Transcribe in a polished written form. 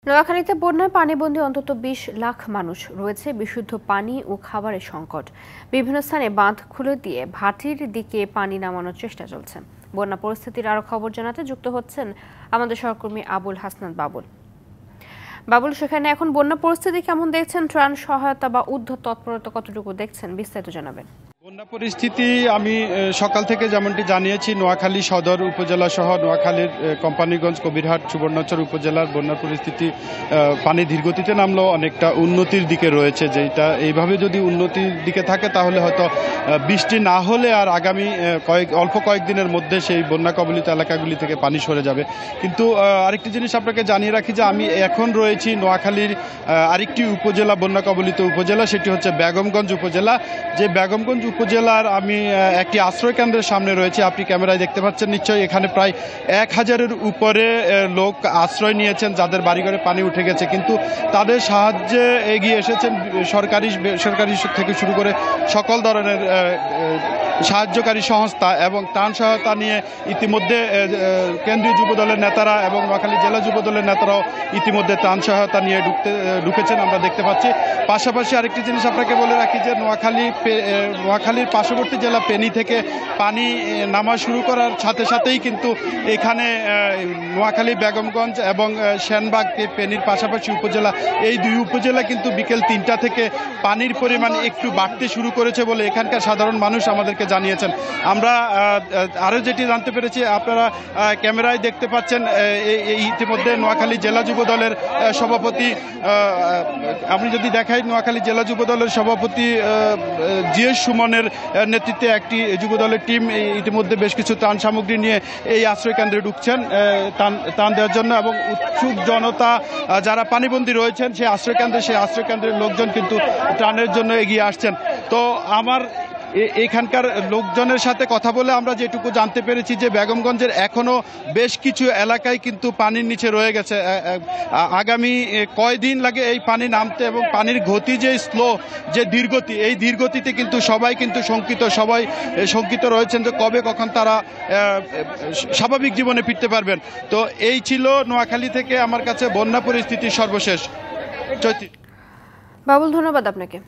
নোয়াখালীতে বন্যায় পানিবন্দী অন্তত ২০ লাখ মানুষ রয়েছে। বিশুদ্ধ পানি ও খাবারের সংকট। বিভিন্ন স্থানে বাঁধ খুলে দিয়ে ভাটির দিকে পানি নামানোর চেষ্টা চলছে। বন্যা পরিস্থিতির আরো খবর জানাতে যুক্ত হচ্ছেন আমাদের সহকর্মী আবুল হাসনাত বাবুল। সেখানে এখন বন্যা পরিস্থিতি কেমন দেখছেন? ত্রাণ সহায়তা বা উদ্ধার তৎপরতা কতটুকু দেখছেন? বিস্তারিত জানাবেন। বন্যা পরিস্থিতি আমি সকাল থেকে যেমনটি জানিয়েছি, নোয়াখালী সদর উপজেলা সহ নোয়াখালীর কোম্পানিগঞ্জ, কবিরহাট, সুবর্ণচর উপজেলার বন্যার পরিস্থিতি পানি ধীরগতিতে নামলেও অনেকটা উন্নতির দিকে রয়েছে। যেটা এইভাবে যদি উন্নতির দিকে থাকে তাহলে হয়তো বৃষ্টি না হলে আর আগামী অল্প কয়েকদিনের মধ্যে সেই বন্যা কবলিত এলাকাগুলি থেকে পানি সরে যাবে। কিন্তু আরেকটি জিনিস আপনাকে জানিয়ে রাখি যে আমি এখন রয়েছি নোয়াখালীর আরেকটি উপজেলা, বন্যা কবলিত উপজেলা, সেটি হচ্ছে বেগমগঞ্জ উপজেলা। যে বেগমগঞ্জ উপজেলার আমি একটি আশ্রয় কেন্দ্রের সামনে রয়েছে। আপনি ক্যামেরায় দেখতে পাচ্ছেন নিশ্চয়ই, এখানে প্রায় ১,০০০-এর উপরে লোক আশ্রয় নিয়েছেন যাদের বাড়িঘরে পানি উঠে গেছে। কিন্তু তাদের সাহায্যে এগিয়ে এসেছেন সরকারি, বেসরকারি থেকে শুরু করে সকল ধরনের সাহায্যকারী সংস্থা, এবং ত্রাণ সহায়তা নিয়ে ইতিমধ্যে কেন্দ্রীয় যুব দলের নেতারা এবং নোয়াখালী জেলা যুব দলের নেতারাও ইতিমধ্যে ত্রাণ সহায়তা নিয়ে ঢুকেছেন আমরা দেখতে পাচ্ছি। পাশাপাশি আরেকটি জিনিস আপনাকে বলে রাখি যে নোয়াখালীর পার্শ্ববর্তী জেলা ফেনী থেকে পানি নামা শুরু করার সাথে সাথেই কিন্তু এখানে নোয়াখালী, বেগমগঞ্জ এবং সেনবাগ, ফেনীর পাশাপাশি উপজেলা, এই দুই উপজেলা কিন্তু বিকেল ৩টা থেকে পানির পরিমাণ একটু বাড়তে শুরু করেছে বলে এখানকার সাধারণ মানুষ আমাদেরকে জানিয়েছেন। আমরা আরও যেটি জানতে পেরেছি, আপনারা ক্যামেরায় দেখতে পাচ্ছেন, ইতিমধ্যে নোয়াখালী জেলা যুব দলের সভাপতি, আমি যদি দেখাই, নোয়াখালী জেলা যুব দলের সভাপতি জিএস সুমনের নেতৃত্বে একটি যুব দলের টিম ইতিমধ্যে বেশ কিছু ত্রাণ সামগ্রী নিয়ে এই আশ্রয় কেন্দ্রে ঢুকছেন ত্রাণ দেওয়ার জন্য, এবং উৎসুক জনতা যারা পানিবন্দী রয়েছেন সেই আশ্রয় কেন্দ্রের লোকজন কিন্তু ত্রাণের জন্য এগিয়ে আসছেন। তো আমার এখানকার লোকজনের সাথে কথা বলে আমরা যেটুকু জানতে পেরেছি যে বেগমগঞ্জের এখনো বেশ কিছু এলাকায় কিন্তু পানির নিচে রয়ে গেছে। আগামী কয়দিন লাগে এই পানি নামতে, এবং পানির গতি যে স্লো, যে ধীরগতি, এই ধীরগতিতে কিন্তু সবাই শঙ্কিত রয়েছেন যে কবে কখন তারা স্বাভাবিক জীবনে ফিরতে পারবেন। তো এই ছিল নোয়াখালী থেকে আমার কাছে বন্যা পরিস্থিতির সর্বশেষ। বাবুল, ধন্যবাদ আপনাকে।